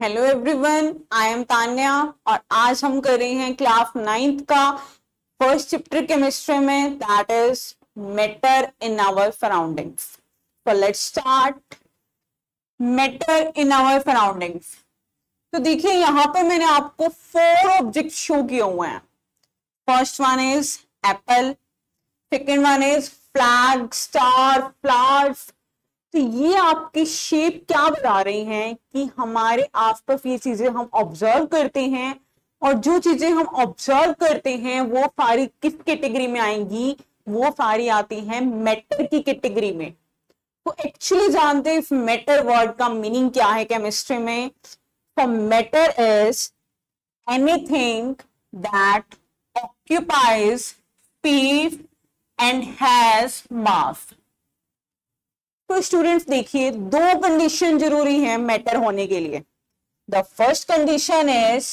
Hello everyone, I am Tanya और आज हम कर रहे हैं क्लास 9th का फर्स्ट चैप्टर केमिस्ट्री में, that is matter in our surroundings. So let's start. Matter in our surroundings. तो देखिए यहाँ पर मैंने आपको 4 ऑब्जेक्ट शो किए हुए हैं। First one is Apple, second one is flag, star, flowers. तो ये आपकी शेप क्या बता रही हैं कि हमारे आसपास ये चीजें हम ऑब्जर्व करते हैं, और जो चीजें हम ऑब्जर्व करते हैं वो सारी किस कैटेगरी में आएंगी? वो सारी आती हैं मैटर की कैटेगरी में। तो एक्चुअली जानते हैं इस मैटर वर्ड का मीनिंग क्या है केमिस्ट्री में? तो matter is anything that occupies space and has मास। तो स्टूडेंट्स देखिए, 2 कंडीशन जरूरी है मैटर होने के लिए। The first condition is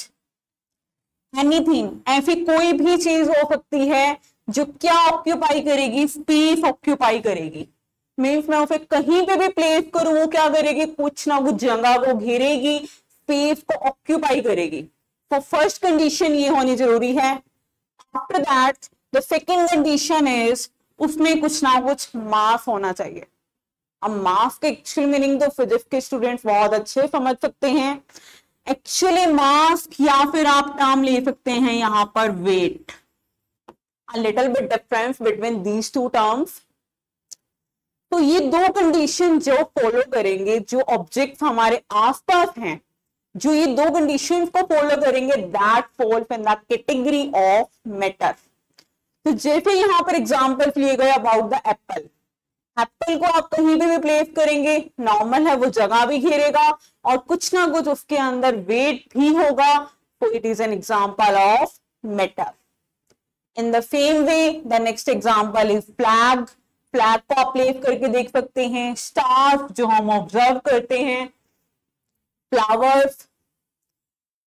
anything, ऐसी कोई भी चीज हो सकती है जो क्या ऑक्यूपाई करेगी? स्पेस ऑक्यूपाई करेगी। मीन्स मैं उसे कहीं पे भी प्लेस करूं, वो क्या करेगी? कुछ ना कुछ जगह को घेरेगी, स्पेस को ऑक्यूपाई करेगी। तो फर्स्ट कंडीशन ये होनी जरूरी है। After that the second condition is उसमें कुछ ना कुछ मास होना चाहिए। अब मास के एक्चुअल मीनिंग तो फिजिक्स के स्टूडेंट्स बहुत अच्छे समझ सकते हैं। एक्चुअली मास या फिर आप टर्म ले सकते हैं यहां पर weight. A little bit difference between these 2 terms. तो ये 2 कंडीशन जो फॉलो करेंगे, जो ऑब्जेक्ट हमारे आसपास हैं, जो ये 2 कंडीशन को फॉलो करेंगे, that falls in the category of matter. तो जैसे यहां पर एग्जांपल लिए गए अबाउट द एप्पल। एप्पल को आप कहीं भी प्लेस करेंगे, नॉर्मल है, वो जगह भी घेरेगा और कुछ ना कुछ उसके अंदर वेट भी होगा। तो it is an example of matter. In the same way the next example is flag. Flag को आप प्लेस करके देख सकते हैं। स्टार जो हम ऑब्जर्व करते हैं। फ्लावर्स।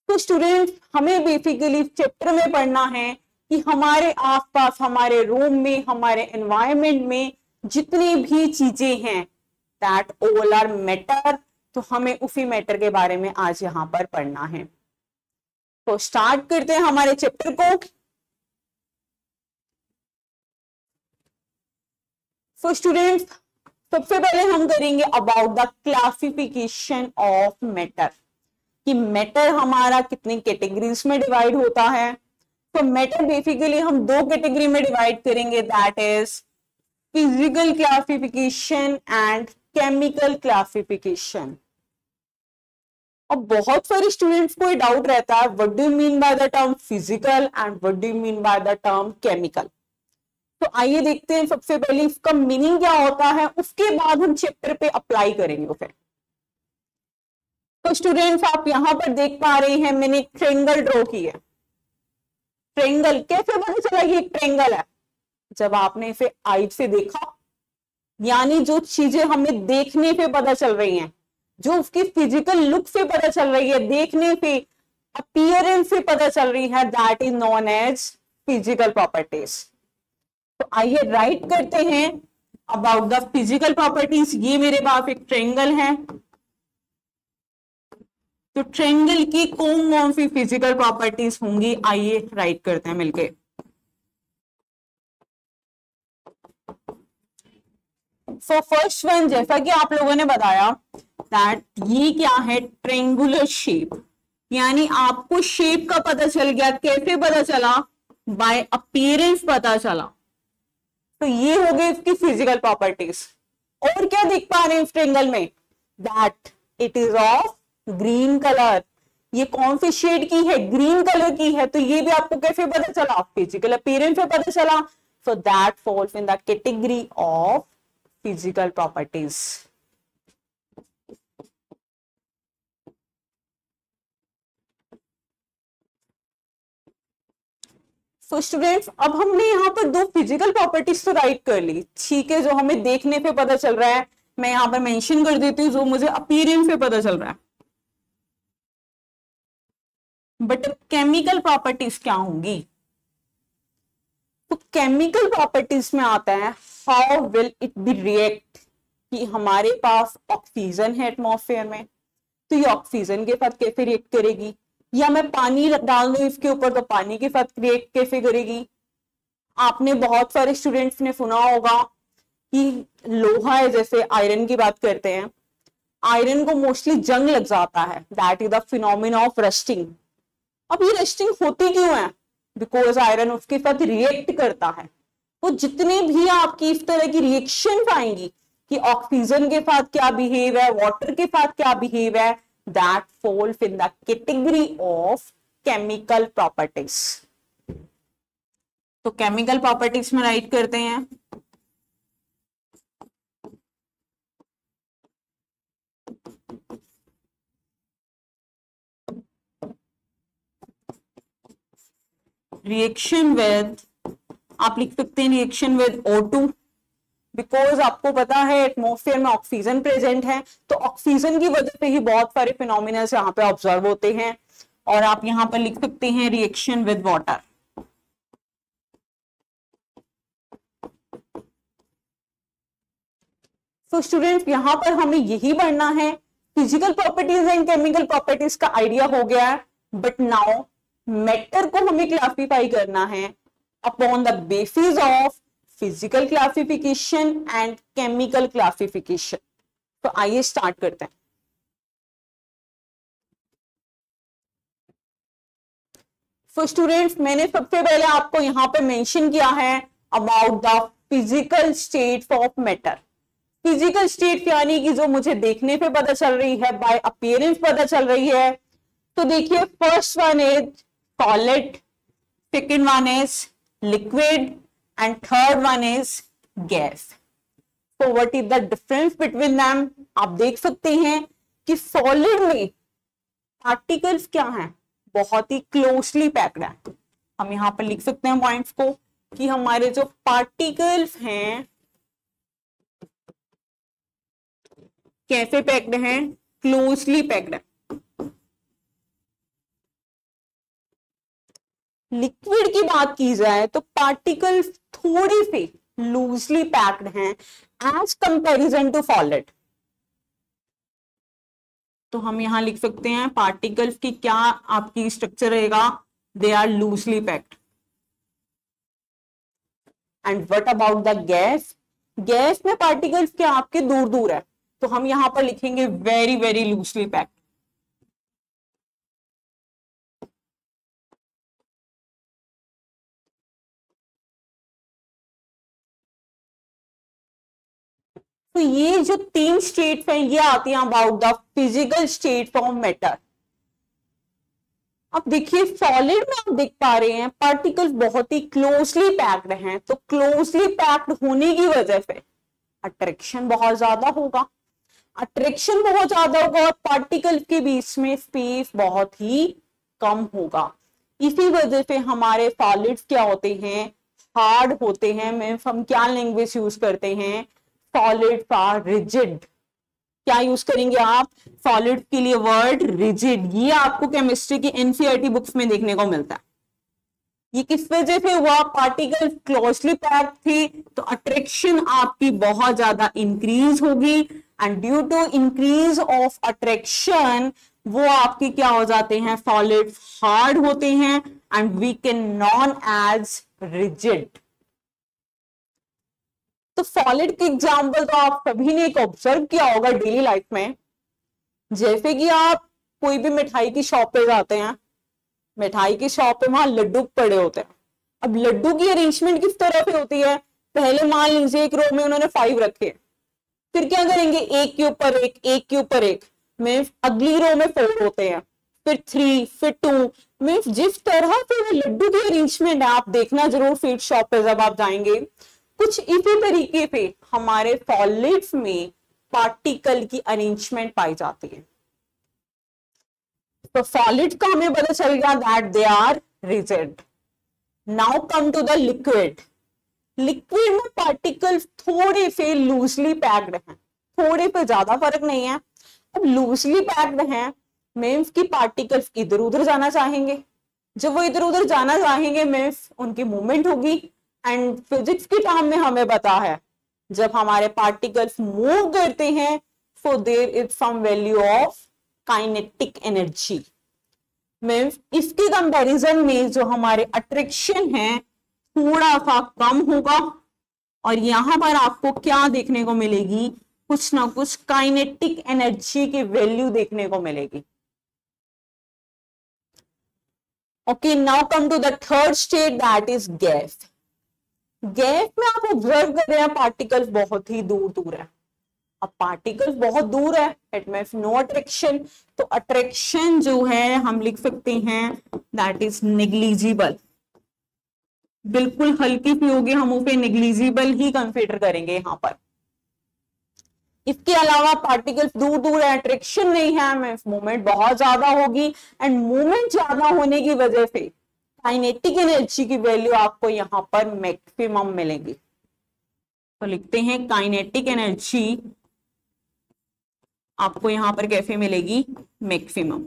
तो स्टूडेंट हमें बेसिकली चैप्टर में पढ़ना है कि हमारे आसपास, हमारे रूम में, हमारे एनवायरमेंट में जितनी भी चीजें हैं, दैट ऑल आर मैटर। तो हमें उसी मैटर के बारे में आज यहां पर पढ़ना है। तो स्टार्ट करते हैं हमारे चैप्टर को। सो स्टूडेंट्स, सबसे पहले हम करेंगे about the classification of matter, कि मैटर हमारा कितनी कैटेगरीज में डिवाइड होता है। तो मैटर बेसिकली हम 2 कैटेगरी में डिवाइड करेंगे, that is physical classification and chemical classification. अब बहुत सारे स्टूडेंट्स को डाउट रहता है, what do you mean by the term physical and what do you mean by the term chemical. तो आइए देखते हैं सबसे पहले इसका मीनिंग क्या होता है, उसके बाद हम चैप्टर पे अप्लाई करेंगे उसे। तो स्टूडेंट्स आप यहां पर देख पा रहे हैं, मैंने एक ट्रेंगल ड्रॉ की है। ट्रेंगल कैसे पता चला ये एक ट्रेंगल है? जब आपने इसे आई से देखा, यानी जो चीजें हमें देखने पे पता चल रही हैं, जो उसकी फिजिकल लुक से पता चल रही है, देखने पे, अपीयरेंस से पता चल रही है, that is known as physical properties. तो आइए राइट करते हैं अबाउट द फिजिकल प्रॉपर्टीज। ये मेरे पास एक ट्रेंगल है, तो ट्रेंगल की कौन कौन सी फिजिकल प्रॉपर्टीज होंगी, आइए राइट करते हैं मिलके। सो फर्स्ट वन, जैसा कि आप लोगों ने बताया, दैट ये क्या है? Triangular shape. यानी आपको शेप का पता चल गया। कैसे पता चला? बाय अपीयरेंस पता चला। तो ये हो गई इसकी फिजिकल प्रॉपर्टीज। और क्या देख पा रहे हैं इस ट्रेंगल में? That it is of green colour. ये कौन सी शेड की है? ग्रीन कलर की है। तो ये भी आपको कैसे पता चला? फिजिकल अपीयरेंस से पता चला। So that falls in the category of physical properties. So students, अब हमने यहाँ पर 2 फिजिकल प्रॉपर्टीज तो राइट कर ली, ठीक है, जो हमें देखने पे पता चल रहा है। मैं यहाँ पर मेंशन कर देती हूँ जो मुझे अपीयरेंस पे पता चल रहा है। बट केमिकल प्रॉपर्टीज क्या होंगी? तो केमिकल प्रॉपर्टीज में आता है how will it be react, कि हमारे पास ऑक्सीजन है एटमॉस्फेयर में, तो ये ऑक्सीजन के साथ कैसे रिएक्ट करेगी, या मैं पानी डाल दूं इसके ऊपर तो पानी के साथ रिएक्ट कैसे करेगी। आपने बहुत सारे स्टूडेंट्स ने सुना होगा कि लोहा है, जैसे आयरन की बात करते हैं, आयरन को मोस्टली जंग लग जाता है, that is the phenomena of rusting. अब ये रस्टिंग होती क्यों है, बिकॉज आयरन उसके साथ रिएक्ट करता है। वो जितने भी आपकी इस तरह की रिएक्शन आएंगी कि ऑक्सीजन के साथ क्या बिहेव है, वाटर के साथ क्या बिहेव है, that falls in the category of chemical properties. तो केमिकल प्रॉपर्टीज में राइट करते हैं रिएक्शन विद, आप लिख सकते हैं रिएक्शन विद O2, बिकॉज आपको पता है एटमॉस्फेयर में ऑक्सीजन प्रेजेंट है, तो ऑक्सीजन की वजह से ही बहुत सारे फिनोमिना यहाँ पे ऑब्जर्व होते हैं। और आप यहाँ पर लिख सकते हैं रिएक्शन विद वाटर। तो स्टूडेंट्स यहाँ पर हमें यही पढ़ना है, physical properties and chemical properties का आइडिया हो गया है, बट नाउ मैटर को हमें क्लासिफाई करना है upon the basis of physical classification and chemical classification. तो आइए स्टार्ट करते हैं। तो स्टूडेंट्स मैंने सबसे पहले आपको यहाँ पे मेंशन किया है about the physical state of matter. Physical state यानी कि जो मुझे देखने पे पता चल रही है, बाय अपीयरेंस पता चल रही है। तो देखिए first one is solid, second one is liquid and third one is gas. तो what is the difference between them, आप देख सकते हैं कि सॉलिड में पार्टिकल्स क्या हैं, बहुत ही क्लोजली पैक्ड है। हम यहां पर लिख सकते हैं पॉइंट्स को कि हमारे जो पार्टिकल्स हैं कैसे पैक्ड हैं, क्लोजली पैक्ड है। लिक्विड की बात की जाए तो पार्टिकल्स थोड़ी सी लूजली पैक्ड हैं एज कंपैरिजन टू सॉलिड। तो हम यहां लिख सकते हैं पार्टिकल्स की क्या आपकी स्ट्रक्चर रहेगा, they are loosely packed. And what about the gas, gas में पार्टिकल्स क्या आपके दूर दूर है, तो हम यहां पर लिखेंगे वेरी वेरी लूजली पैक्ड। तो ये जो तीन स्टेट्स हैं ये आती हैं about the physical state of matter. अब देखिए सॉलिड में आप देख पा रहे हैं पार्टिकल्स बहुत ही क्लोजली पैक्ड हैं, तो क्लोजली पैक्ड होने की वजह से अट्रैक्शन बहुत ज्यादा होगा, अट्रैक्शन बहुत ज्यादा होगा और पार्टिकल के बीच में स्पेस बहुत ही कम होगा। इसी वजह से हमारे सॉलिड्स क्या होते हैं, हार्ड होते हैं। मीन्स हम क्या लैंग्वेज यूज करते हैं, सॉलिड्स आर रिजिड। क्या यूज करेंगे आप सॉलिड के लिए, वर्ड रिजिड। ये आपको केमिस्ट्री की एनसीईआरटी बुक्स में देखने को मिलता है। ये किस वजह से हुआ, पार्टिकल क्लोजली पैक्ड थी तो अट्रैक्शन आपकी बहुत ज्यादा इंक्रीज होगी, and due to increase of attraction वो आपके क्या हो जाते हैं, सॉलिड हार्ड होते हैं and we can known as rigid. तो सॉलिड के एग्जाम्पल तो आप सभी ने एक ऑब्जर्व किया होगा डेली लाइफ में। जैसे कि आप कोई भी मिठाई की शॉप पे जाते हैं, मिठाई की शॉप पे वहां लड्डू पड़े होते हैं। अब लड्डू की अरेंजमेंट किस तरह पे होती है, पहले मान लीजिए एक रो में उन्होंने 5 रखे, फिर क्या करेंगे एक के ऊपर एक, एक के ऊपर एक, में अगली रो में 4 होते हैं, फिर 3, फिर 2। में जिस तरह से वो लड्डू की अरेंजमेंट है आप देखना जरूर स्वीट शॉप पे जब आप जाएंगे, कुछ इसी तरीके से हमारे सॉलिड्स में पार्टिकल की अरेंजमेंट पाई जाती है। तो सॉलिड का हमें पता चल गया that they are rigid. Now come to the liquid. Liquid में पार्टिकल थोड़े से लूजली पैक्ड हैं, थोड़े पे ज्यादा फर्क नहीं है। अब लूजली पैक्ड हैं मीन्स की पार्टिकल्स इधर उधर जाना चाहेंगे, जब वो इधर उधर जाना चाहेंगे मीन्स उनकी मूवमेंट होगी। एंड फिजिक्स की टर्म में हमें पता है जब हमारे पार्टिकल्स मूव करते हैं so there is some value of kinetic energy. Means इसके कंपैरिजन में जो हमारे अट्रैक्शन है थोड़ा सा कम होगा, और यहां पर आपको क्या देखने को मिलेगी, कुछ ना कुछ काइनेटिक एनर्जी की वैल्यू देखने को मिलेगी। Okay, now come to the third state, that is gas. Gas में आप ऑब्जर्व कर रहे हैं पार्टिकल्स बहुत ही दूर दूर है। अब पार्टिकल्स बहुत दूर है, इट मींस नो अट्रैक्शन, तो अट्रैक्शन जो है हम लिख सकते हैं दैट इज नेग्लिजिबल। बिल्कुल हल्की सी होगी, हम उसे नेग्लिजिबल ही कंसीडर करेंगे यहां पर। इसके अलावा पार्टिकल्स दूर दूर है, अट्रैक्शन नहीं है, मूवमेंट बहुत ज्यादा होगी, एंड मूवमेंट ज्यादा होने की वजह से काइनेटिक एनर्जी की वैल्यू आपको यहां पर मैक्सिमम मिलेगी। तो लिखते हैं काइनेटिक एनर्जी आपको यहां पर कैसे मिलेगी, मैक्सिमम।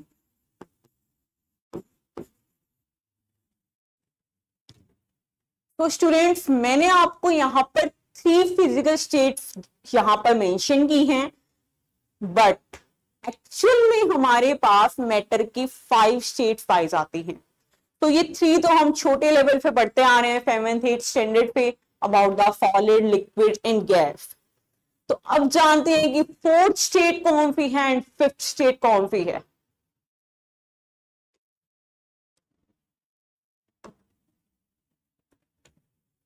तो स्टूडेंट्स मैंने आपको यहां पर 3 फिजिकल स्टेट्स यहां पर मेंशन की हैं, बट एक्चुअल में हमारे पास मैटर की 5 स्टेट्स पाई जाती हैं। तो ये 3 तो हम छोटे लेवल पे पढ़ते आ रहे हैं 7th 8th स्टैंडर्ड पे, about the solid, liquid and gas. तो अब जानते हैं कि 4th स्टेट कौन सी है एंड 5th स्टेट कौन सी है।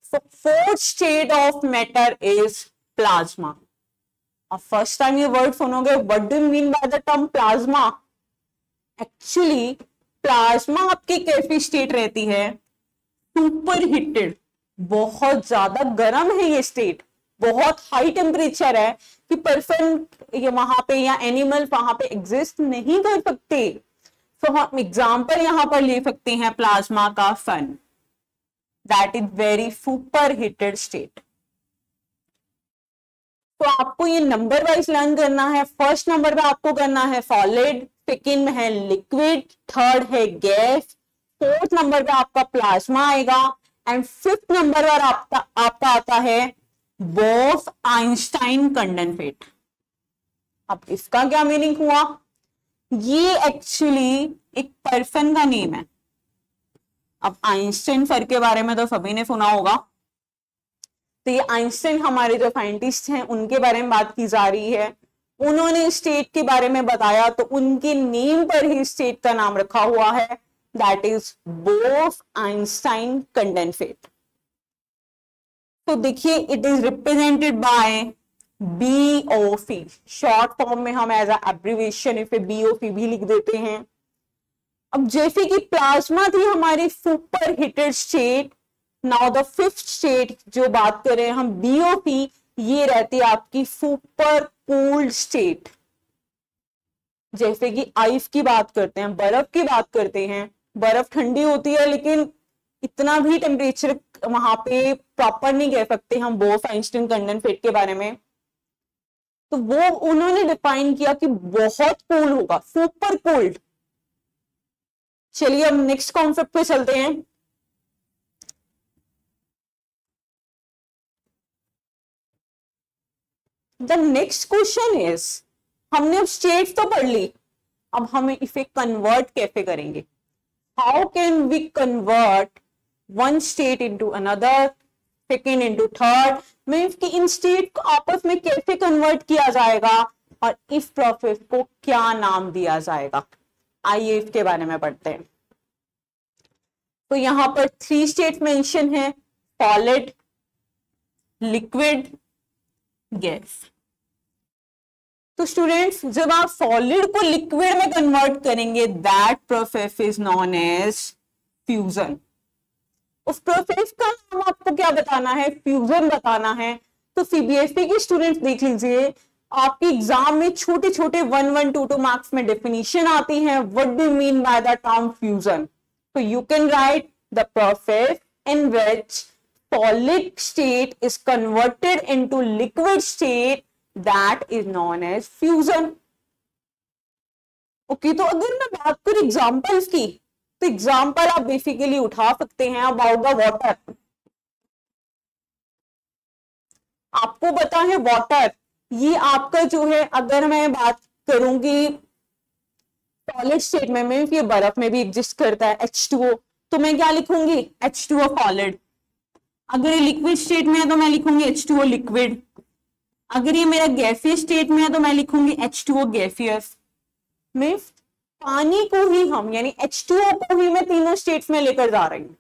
So 4th state of matter is plasma. अब फर्स्ट टाइम ये वर्ड सुनोगे, what do you mean by the term plasma? Actually plasma आपकी कैसी स्टेट रहती है, सुपर हीटेड, बहुत ज्यादा गर्म है ये स्टेट, बहुत हाई टेम्परेचर है कि पर्सन ये वहां पे या एनिमल वहां पे एग्जिस्ट नहीं कर सकते। तो हम एग्जाम्पल यहां पर ले सकते हैं प्लाज्मा का sun, that is very super heated state. तो आपको ये नंबर वाइज लर्न करना है। फर्स्ट नंबर पे आपको करना है सॉलिड, सेकेंड में है लिक्विड, थर्ड है गैस, फोर्थ नंबर पे आपका प्लाज्मा आएगा, एंड फिफ्थ नंबर पर आपका आता है बोस-आइंस्टाइन कंडेंसेट। अब इसका क्या मीनिंग हुआ, ये एक्चुअली एक पर्सन का नेम है। अब आइंस्टाइन सर के बारे में तो सभी ने सुना होगा, तो ये आइंस्टाइन हमारे जो साइंटिस्ट हैं उनके बारे में बात की जा रही है। उन्होंने स्टेट के बारे में बताया, तो उनके नेम पर ही स्टेट का नाम रखा हुआ है, दैट इज बोस-आइंस्टाइन कंडेंसेट। तो देखिए it is represented by BOC, short form में हम एज एब्रीविएशन इसे BOC भी लिख देते हैं। अब जैसे कि प्लाज्मा थी हमारी super heated state, now the fifth state जो बात करें हम BOC, ये रहती है आपकी सुपर कूल्ड स्टेट। जैसे कि आइस की बात करते हैं, बर्फ की बात करते हैं, बर्फ ठंडी होती है लेकिन इतना भी टेम्परेचर वहां पे प्रॉपर नहीं कह सकते हम बोस-आइंस्टाइन कंडेंसेट के बारे में। तो वो उन्होंने डिफाइन किया कि बहुत कूल होगा, सुपर कोल्ड। चलिए अब नेक्स्ट कॉन्सेप्ट पे चलते हैं। द नेक्स्ट क्वेश्चन इज, हमने अब स्टेट तो पढ़ ली, अब हमें इसे कन्वर्ट कैसे करेंगे? How can we convert one state into another, second into third, means कि इन स्टेट को आपस में कैसे कन्वर्ट किया जाएगा और इस प्रोसेस को क्या नाम दिया जाएगा? आइए इसके बारे में पढ़ते हैं। तो यहां पर 3 स्टेट मेंशन है, सॉलिड, लिक्विड, गैस। तो स्टूडेंट्स जब आप सॉलिड को लिक्विड में कन्वर्ट करेंगे, that process is known as fusion. उस प्रोसेस का नाम आपको क्या बताना है? फ्यूजन बताना है। तो सीबीएसई के स्टूडेंट्स देख लीजिए, आपके एग्जाम में छोटे छोटे 1 1 2 2 मार्क्स में डेफिनेशन आती है, what do you mean by the term fusion. So you can write the process in which solid state is converted into liquid state, that is known as fusion. Okay, तो अगर मैं बात करूं examples की, तो example आप basically उठा सकते हैं अबाउट द वाटर। आपको पता है वाटर, ये आपका जो है, अगर मैं बात करूंगी सॉलिड स्टेट में ये बर्फ में भी एग्जिस्ट करता है H2O, तो मैं क्या लिखूंगी H2O सॉलिड। अगर ये लिक्विड स्टेट में है तो मैं लिखूंगी H2O लिक्विड। अगर ये मेरा गैसियस स्टेट में है तो मैं लिखूंगी H2O गैसियस। मीन्स पानी को ही हम यानी H2O को ही मैं तीनों स्टेट्स में लेकर जा रही हूं।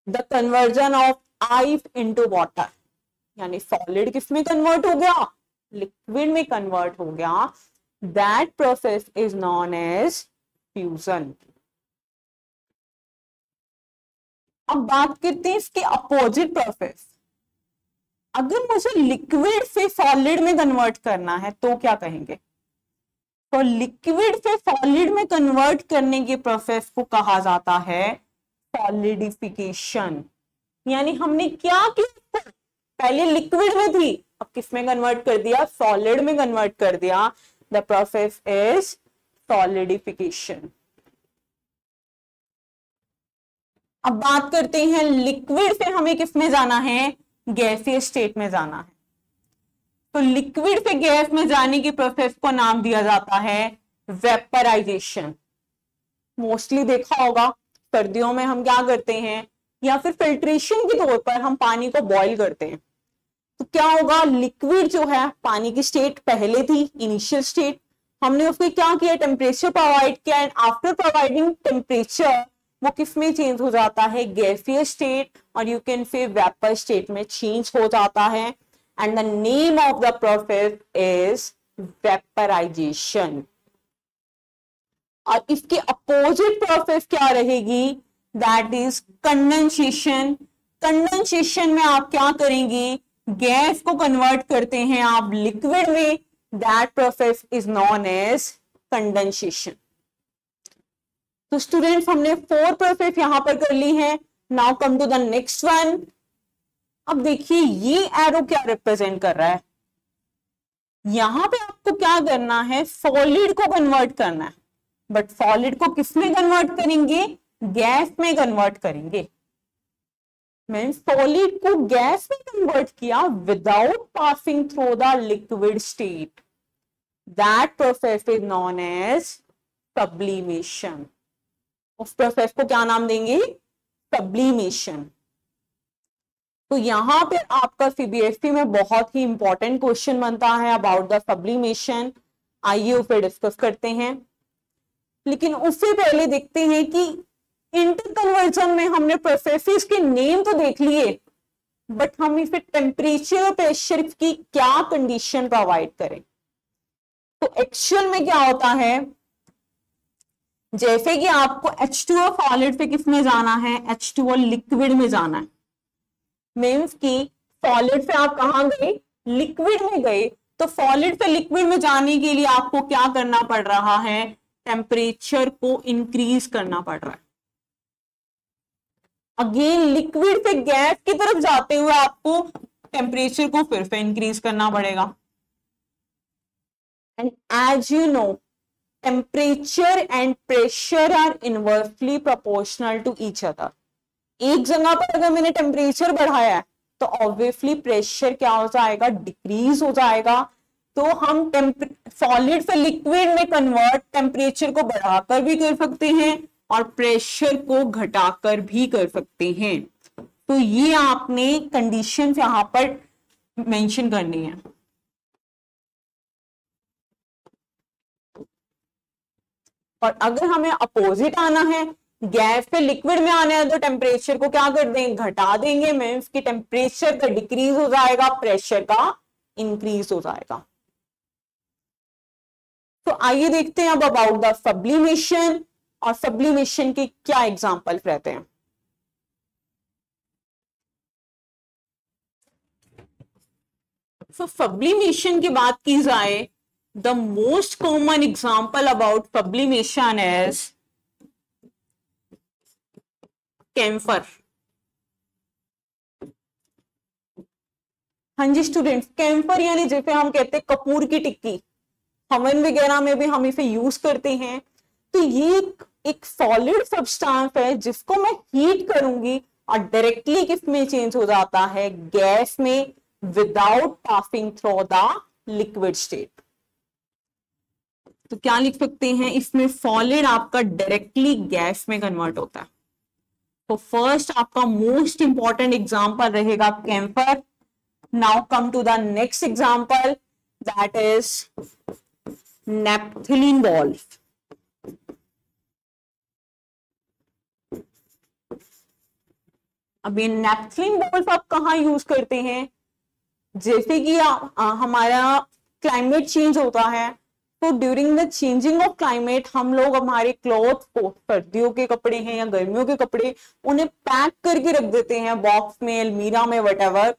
The conversion of ice into water, यानी सॉलिड किस में कन्वर्ट हो गया, लिक्विड में कन्वर्ट हो गया। That process is known as fusion. अब बात करते हैं इसके अपोजिट प्रोसेस। अगर मुझे लिक्विड से सॉलिड में कन्वर्ट करना है तो क्या कहेंगे, तो लिक्विड से सॉलिड में कन्वर्ट करने के प्रोसेस को कहा जाता है सॉलिडिफिकेशन। यानी हमने क्या किया, पहले लिक्विड में थी, अब किस में कन्वर्ट कर दिया, सॉलिड में कन्वर्ट कर दिया। The process is solidification. अब बात करते हैं लिक्विड से हमें किस में जाना है, गैसियस स्टेट में जाना है। तो लिक्विड से गैस में जाने की प्रोसेस को नाम दिया जाता है वेपराइजेशन। मोस्टली देखा होगा सर्दियों में हम क्या करते हैं, या फिर फिल्ट्रेशन के तौर पर हम पानी को बॉईल करते हैं। तो क्या होगा, लिक्विड जो है पानी की स्टेट पहले थी इनिशियल स्टेट, हमने उसको क्या किया, टेम्परेचर प्रोवाइड किया, एंड आफ्टर प्रोवाइडिंग टेम्परेचर वो किस में चेंज हो जाता है, गैसियस स्टेट, और you can say vapour state में चेंज हो जाता है। And the name of the process is vaporisation. और इसके अपोजिट प्रोसेस क्या रहेगी, दैट इज कंडेंसेशन। कंडेंसेशन में आप क्या करेंगे, गैस को कन्वर्ट करते हैं आप लिक्विड में, that process is known as condensation. तो स्टूडेंट्स हमने 4 प्रोसेस यहां पर कर ली है। Now come to the next one. अब देखिए ये एरो क्या रिप्रेजेंट कर रहा है, यहां पे आपको क्या करना है, सॉलिड को कन्वर्ट करना है, बट सॉलिड को किस में कन्वर्ट करेंगे, गैस में कन्वर्ट करेंगे। मीन्स सॉलिड को गैस में कन्वर्ट किया without passing through the liquid state, that process is known as sublimation. उस प्रोसेस को क्या नाम देंगे, सब्लिमेशन। तो यहां पे आपका सीबीएसई में बहुत ही इंपॉर्टेंट क्वेश्चन बनता है अबाउट द सब्लिमेशन। आइए उसे डिस्कस करते हैं, लेकिन उससे पहले देखते हैं कि इंटर कन्वर्जन में हमने प्रोसेसेस के नेम तो देख लिए, बट हम इसे टेम्परेचर और प्रेशर की क्या कंडीशन प्रोवाइड करें। तो एक्चुअल में क्या होता है, जैसे कि आपको H2O सॉलिड से किस में जाना है, H2O लिक्विड में जाना है। मीन्स कि सॉलिड से आप कहां गए, लिक्विड में गए, तो सॉलिड से लिक्विड में जाने के लिए आपको क्या करना पड़ रहा है, टेम्परेचर को इंक्रीज करना पड़ रहा है। अगेन लिक्विड से गैस की तरफ जाते हुए आपको टेम्परेचर को फिर से इंक्रीज करना पड़ेगा। And as you know temperature and pressure are inversely proportional to each other. एक जगह पर अगर मैंने टेम्परेचर बढ़ाया है तो ऑब्वियसली प्रेशर क्या हो जाएगा, डिक्रीज हो जाएगा। तो हम सॉलिड से लिक्विड में कन्वर्ट टेम्परेचर को बढ़ाकर भी कर सकते हैं और प्रेशर को घटाकर भी कर सकते हैं। तो ये आपने कंडीशन यहां पर मेंशन करनी है। और अगर हमें अपोजिट आना है, गैस से लिक्विड में आना है, तो टेम्परेचर को क्या कर देंगे, घटा देंगे। मीन्स की टेम्परेचर का डिक्रीज हो जाएगा, प्रेशर का इंक्रीज हो जाएगा। तो आइए देखते हैं अब अबाउट द सब्लिमेशन, और सब्लिमेशन के क्या एग्जांपल रहते हैं। तो सब्लिमेशन की बात की जाए, the most common example about sublimation is camphor. हाँ जी स्टूडेंट्स, कैम्फर यानी जैसे हम कहते हैं कपूर की टिक्की, हवन वगैरह में भी हम इसे यूज करते हैं। तो ये एक सॉलिड सब्सटेंस है जिसको मैं हीट करूंगी और डायरेक्टली किस में चेंज हो जाता है, गैस में, without passing through the liquid state. तो क्या लिख सकते हैं इसमें, सॉलिड आपका डायरेक्टली गैस में कन्वर्ट होता है। तो फर्स्ट आपका मोस्ट इंपॉर्टेंट एग्जांपल रहेगा camphor. Now come to the next example, that is naphthalene ball. अब ये नेपथलीन बॉल्व आप कहाँ यूज करते हैं, जैसे कि हमारा क्लाइमेट चेंज होता है, तो during the changing of climate हम लोग हमारे क्लॉथ को, सर्दियों के कपड़े हैं या गर्मियों के कपड़े, उन्हें पैक करके रख देते हैं बॉक्स में, अलमीरा में, वटएवर।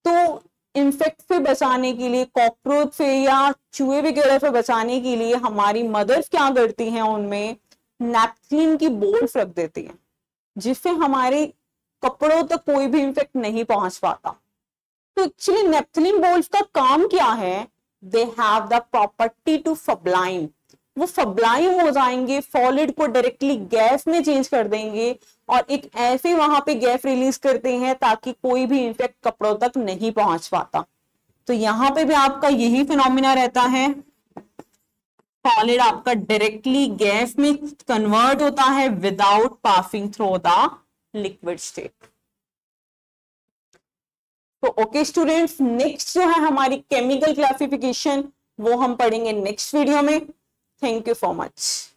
तो इंसेक्ट से बचाने के लिए, कॉकरोच से या चूहे वगैरह से बचाने के लिए हमारी मदर्स क्या करती हैं, उनमें नैपथलीन की बॉल्स रख देती हैं, जिससे हमारे कपड़ों तक कोई भी इंसेक्ट नहीं पहुंच पाता। तो एक्चुअली नेपथलीन बॉल्स का काम क्या है, they have the property to sublime. वो सब्लाइम हो जाएंगे, सॉलिड को डायरेक्टली गैस में चेंज कर देंगे और एक ऐसे वहां पे गैस रिलीज करते हैं ताकि कोई भी इंसेक्ट कपड़ों तक नहीं पहुंच पाता। तो यहां पे भी आपका यही फिनोमिना रहता है, सॉलिड आपका डायरेक्टली गैस में कन्वर्ट होता है without passing through the liquid state. तो ओके स्टूडेंट्स, नेक्स्ट जो है हमारी केमिकल क्लासिफिकेशन, वो हम पढ़ेंगे नेक्स्ट वीडियो में। Thank you so much.